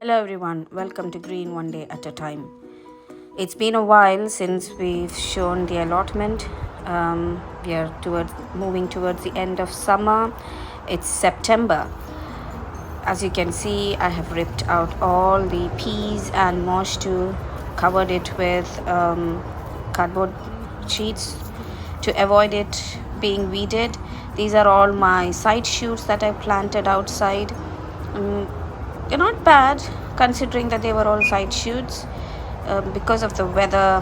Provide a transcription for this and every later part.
Hello everyone, welcome to Green One Day at a Time. It's been a while since we've shown the allotment. We are moving towards the end of summer. It's September. As you can see, I have ripped out all the peas and mosh to covered it with cardboard sheets to avoid it being weeded. These are all my side shoots that I planted outside. They're not bad considering that they were all side shoots. Because of the weather,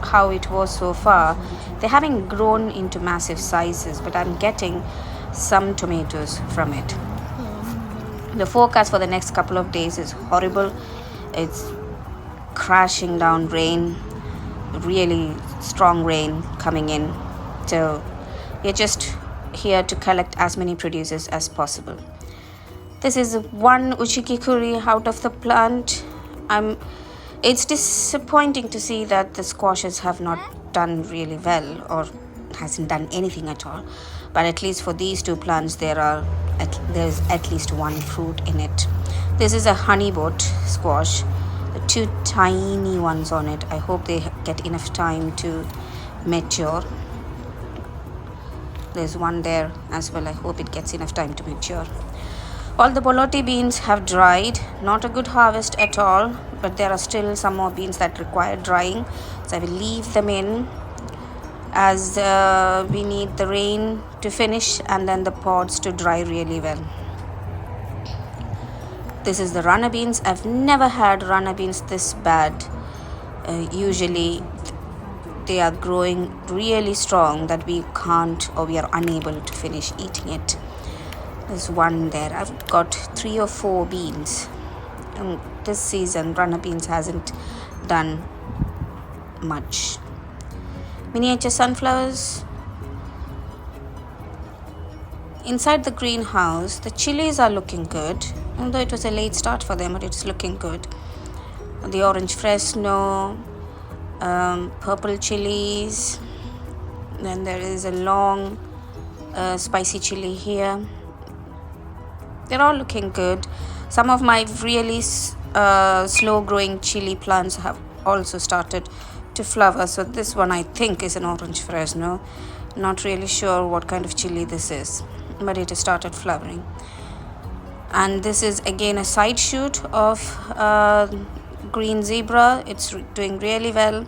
how it was so far, they haven't grown into massive sizes, but I'm getting some tomatoes from it. The forecast for the next couple of days is horrible. It's crashing down rain, really strong rain coming in. So we're just here to collect as many produces as possible. This is one uchikikuri out of the plant. It's disappointing to see that the squashes have not done really well or hasn't done anything at all. But at least for these two plants, there's at least one fruit in it. This is a honeyboat squash. The two tiny ones on it. I hope they get enough time to mature. There's one there as well. I hope it gets enough time to mature. All the bolotti beans have dried. Not a good harvest at all, but there are still some more beans that require drying. So I will leave them in as we need the rain to finish and then the pods to dry really well. This is the runner beans. I've never had runner beans this bad. Usually they are growing really strong that we can't or we are unable to finish eating it. There's one there. I've got 3 or 4 beans. This season, runner beans hasn't done much. Miniature sunflowers. Inside the greenhouse, the chilies are looking good. Although it was a late start for them, but it's looking good. The orange fresno, purple chilies. Then there is a long spicy chili here. They're all looking good. Some of my really slow growing chili plants have also started to flower. So this one I think is an orange fresno. Not really sure what kind of chili this is, but it has started flowering. And this is again a side shoot of green zebra. It's doing really well.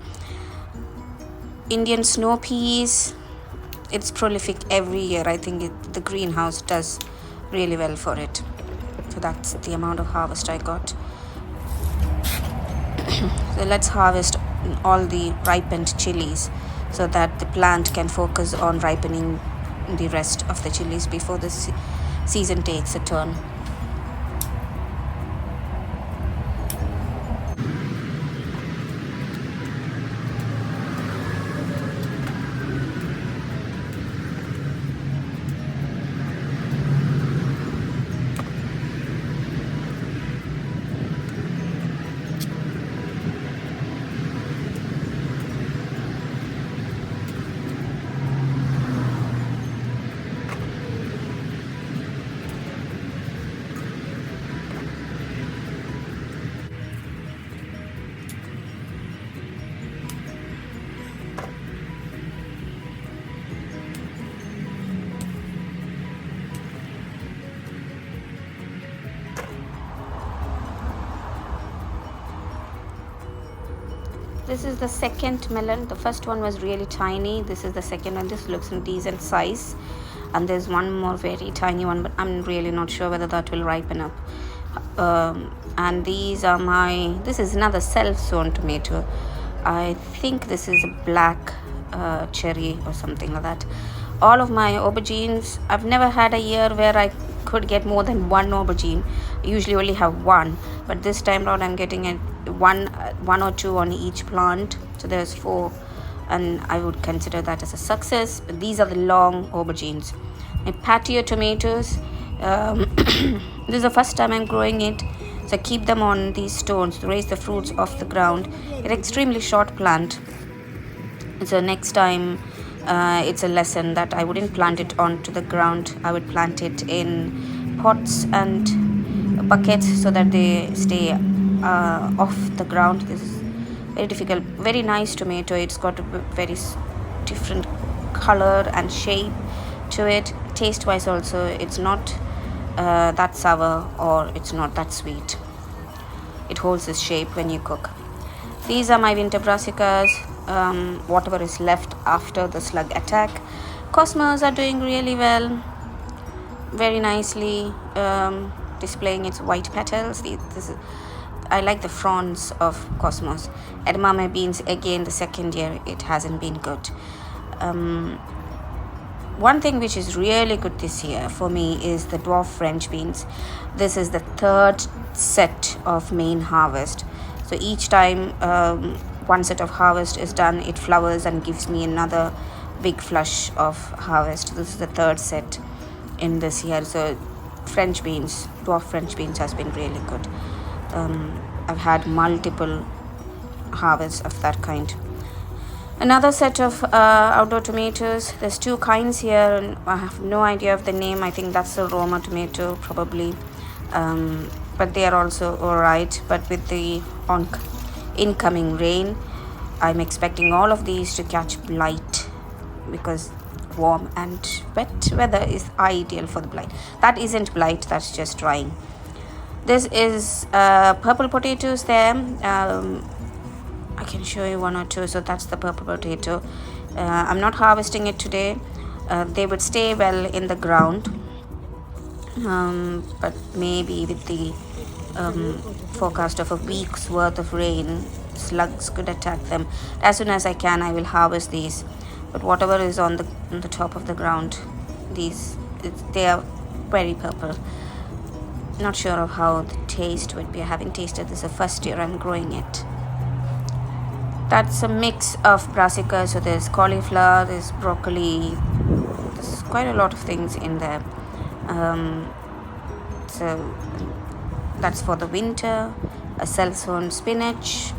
Indian snow peas. It's prolific every year. I think the greenhouse does really well for it. So that's the amount of harvest I got. So let's harvest all the ripened chilies so that the plant can focus on ripening the rest of the chilies before the season takes a turn. This is the second melon. The first one was really tiny. This is the second one. This looks in decent size. And there's one more very tiny one, but I'm really not sure whether that will ripen up. And these are this is another self-sown tomato. I think this is a black cherry or something like that. All of my aubergines, I've never had a year where I could get more than one aubergine. I usually only have one, but this time around I'm getting one or two on each plant. So there's 4, and I would consider that as a success. But these are the long aubergines. My patio tomatoes, this is the first time I'm growing it, so I keep them on these stones to raise the fruits off the ground. It's an extremely short plant, so next time it's a lesson that I wouldn't plant it onto the ground. I would plant it in pots and buckets so that they stay off the ground. This is very difficult. Very nice tomato. It's got a very different color and shape to it. Taste wise also, it's not that sour or it's not that sweet. It holds its shape when you cook. These are my winter brassicas, whatever is left after the slug attack. Cosmos are doing really well, very nicely, displaying its white petals. I like the fronds of Cosmos. Edamame beans, again the second year it hasn't been good. One thing which is really good this year for me is the dwarf French beans. This is the third set of main harvest. So each time one set of harvest is done, it flowers and gives me another big flush of harvest. This is the third set in this year. So French beans, dwarf French beans has been really good. I've had multiple harvests of that kind. Another set of outdoor tomatoes. There's two kinds here and I have no idea of the name. I think that's the Roma tomato probably, but they are also alright. But with the incoming rain, I'm expecting all of these to catch blight, because warm and wet weather is ideal for the blight. That isn't blight, that's just drying. This is purple potatoes there. I can show you one or two. So that's the purple potato. I'm not harvesting it today. They would stay well in the ground, but maybe with the forecast of a week's worth of rain, slugs could attack them. As soon as I can, I will harvest these. But whatever is on the top of the ground, they are very purple. Not sure of how the taste would be. I haven't tasted this the first year I'm growing it. That's a mix of brassicas. So there's cauliflower, there's broccoli, there's quite a lot of things in there. So that's for the winter. A self-sown spinach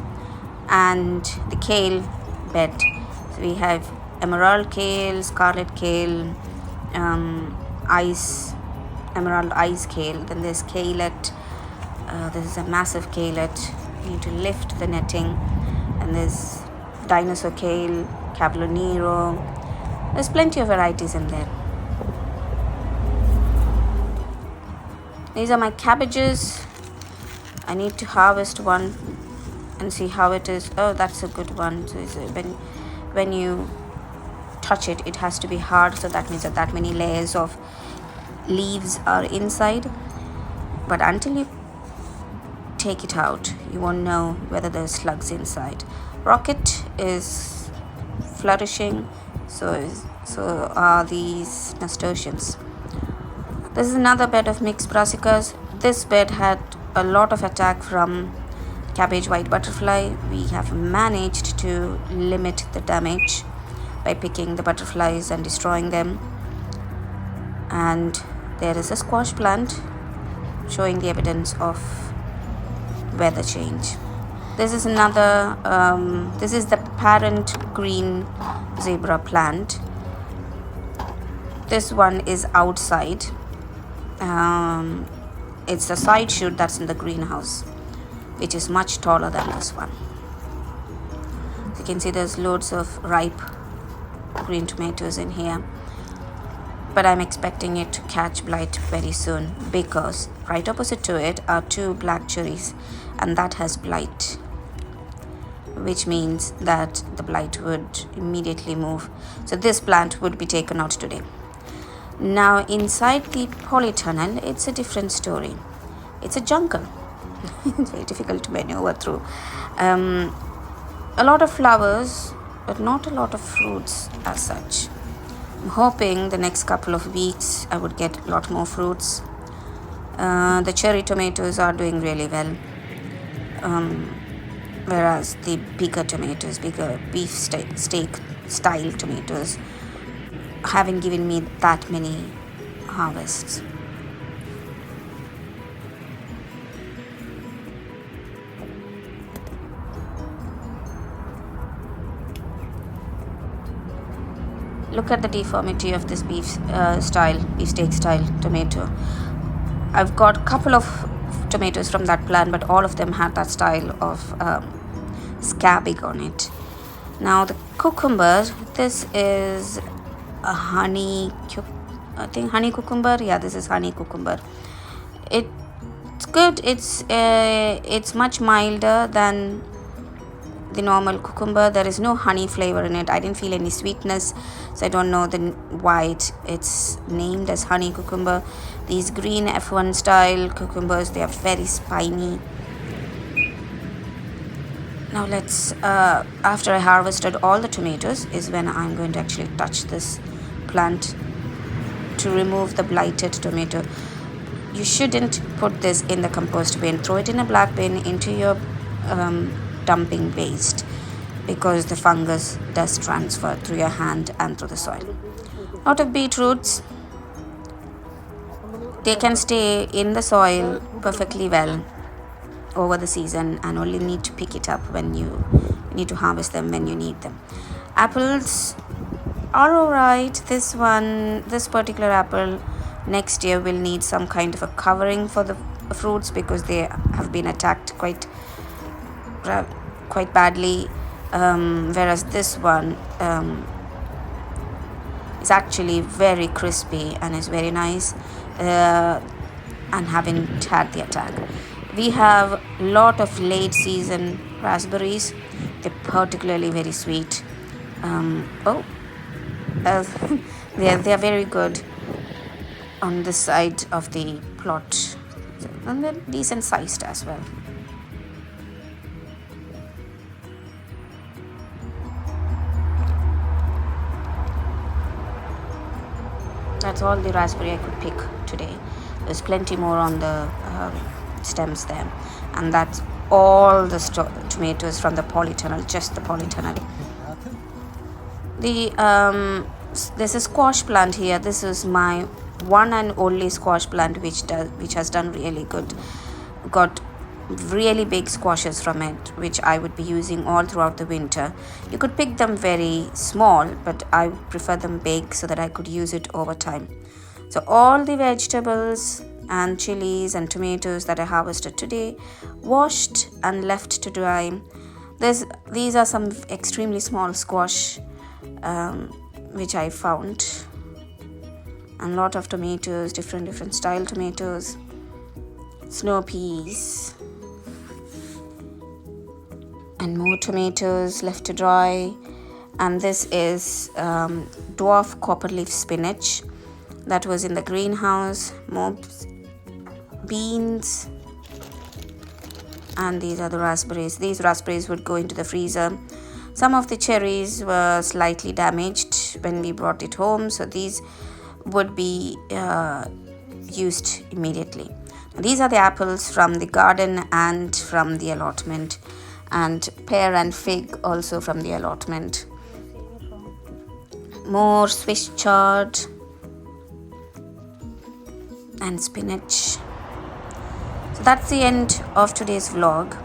and the kale bed. So we have emerald kale, scarlet kale, emerald ice kale. Then there's kaleet. This is a massive kaleet. You need to lift the netting. And there's dinosaur kale, Cablo Nero. There's plenty of varieties in there. These are my cabbages. I need to harvest one and see how it is. Oh, that's a good one. So when you touch it, it has to be hard. So that means that many layers of leaves are inside. But until you take it out, you won't know whether there's slugs inside. Rocket is flourishing, so are these nasturtiums. This is another bed of mixed brassicas. This bed had a lot of attack from cabbage white butterfly. We have managed to limit the damage by picking the butterflies and destroying them. And there is a squash plant showing the evidence of weather change. This is another, this is the parent green zebra plant. This one is outside. It's the side shoot that's in the greenhouse, which is much taller than this one. So you can see there's loads of ripe green tomatoes in here. But I'm expecting it to catch blight very soon, because right opposite to it are two black cherries, and that has blight, which means that the blight would immediately move. So this plant would be taken out today. Now inside the polytunnel, it's a different story. It's a jungle. It's very difficult to maneuver through. A lot of flowers, but not a lot of fruits as such. I'm hoping the next couple of weeks I would get a lot more fruits. The cherry tomatoes are doing really well, whereas the bigger tomatoes, bigger beef steak style tomatoes, haven't given me that many harvests. Look at the deformity of this beefsteak style tomato. I've got a couple of tomatoes from that plant, but all of them had that style of scabbing on it. Now the cucumber, this is a I think honey cucumber. Yeah, this is honey cucumber. It's good. It's much milder than the normal cucumber. There is no honey flavor in it. I didn't feel any sweetness, so I don't know why it's named as honey cucumber. These green F1 style cucumbers, they are very spiny. Now let's after I harvested all the tomatoes is when I'm going to actually touch this plant to remove the blighted tomato. You shouldn't put this in the compost bin. Throw it in a black bin into your dumping waste, because the fungus does transfer through your hand and through the soil. Lot of beetroots, they can stay in the soil perfectly well over the season and only need to pick it up when you need to harvest them when you need them. Apples are alright. This particular apple next year will need some kind of a covering for the fruits, because they have been attacked quite badly, whereas this one is actually very crispy and is very nice, and haven't had the attack. We have a lot of late season raspberries. They're particularly very sweet. They are very good on this side of the plot, and they're decent sized as well. That's all the raspberry I could pick today. There's plenty more on the stems there, and that's all the tomatoes from the polytunnel, just the polytunnel. There's a squash plant here. This is my one and only squash plant which has done really good. Got really big squashes from it, which I would be using all throughout the winter. You could pick them very small, but I prefer them big so that I could use it over time. So all the vegetables and chilies and tomatoes that I harvested today, washed and left to dry. These are some extremely small squash which I found, and a lot of tomatoes, different style tomatoes, snow peas, and more tomatoes left to dry. And this is dwarf copperleaf spinach that was in the greenhouse, more beans, and these are the raspberries. These raspberries would go into the freezer. Some of the cherries were slightly damaged when we brought it home, so these would be used immediately. These are the apples from the garden and from the allotment, and pear and fig also from the allotment. More Swiss chard and spinach. So that's the end of today's vlog.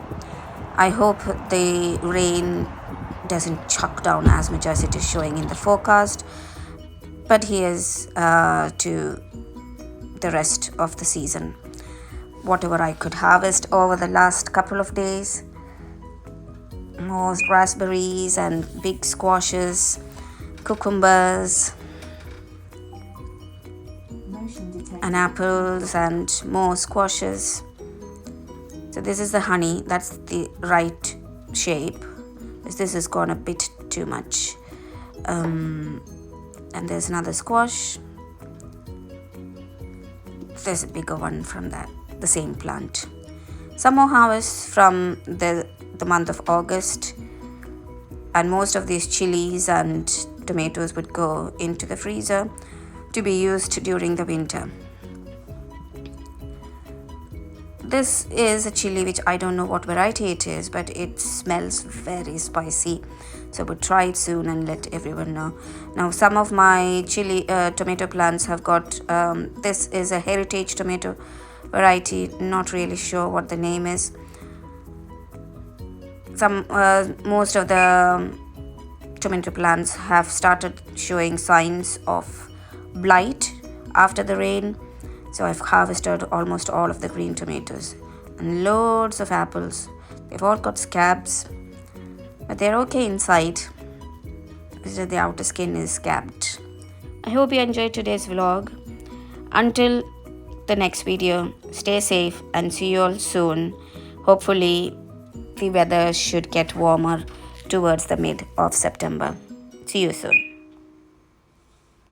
I hope the rain doesn't chuck down as much as it is showing in the forecast, but here's to the rest of the season. Whatever I could harvest over the last couple of days, more raspberries and big squashes, cucumbers and apples and more squashes. So this is the honey, that's the right shape. This has gone a bit too much. And there's another squash. There's a bigger one from the same plant. Some more harvests from the month of August, and most of these chilies and tomatoes would go into the freezer to be used during the winter. This is a chili which I don't know what variety it is, but it smells very spicy. So we'll try it soon and let everyone know. Now some of my tomato plants have got, this is a heritage tomato variety, not really sure what the name is. Most of the tomato plants have started showing signs of blight after the rain. So I've harvested almost all of the green tomatoes. and loads of apples. They've all got scabs, but they're okay inside. The outer skin is scabbed. I hope you enjoyed today's vlog. Until the next video, stay safe and see you all soon. Hopefully the weather should get warmer towards the mid of September. See you soon.